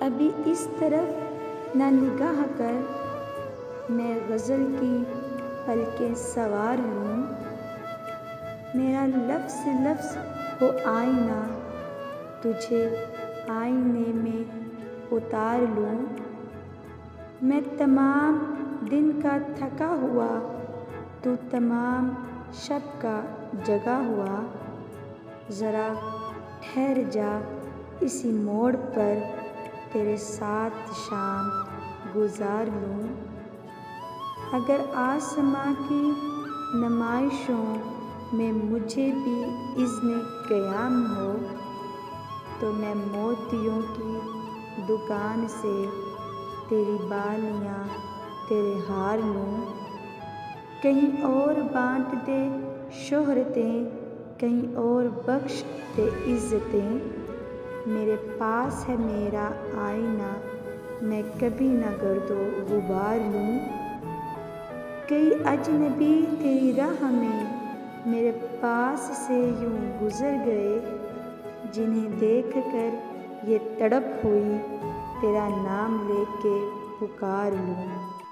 अभी इस तरफ ना निगाह कर, मैं गज़ल की पलकें सवार लूँ। मेरा लफ्ज़ लफ्ज़ हो आईना, तुझे आईने में उतार लूँ। मैं तमाम दिन का थका हुआ, तू तमाम शब का जगा हुआ। ज़रा ठहर जा इसी मोड़ पर, तेरे साथ शाम गुजार लूँ। अगर आसमां की नुमाइशों में मुझे भी इज़्न क़याम हो, तो मैं मोतियों की दुकान से तेरी बालियाँ तेरे हार लूँ। कहीं और बाँट दे शोहरतें, कहीं और बख्श दे इज़्ज़तें। मेरे पास है मेरा आईना, मैं कभी न गर्दो गुबार लूँ। कई अजनबी तेरी राह में मेरे पास से यूँ गुज़र गए, जिन्हें देख कर ये तड़प हुई तेरा नाम लेके पुकार लूँ।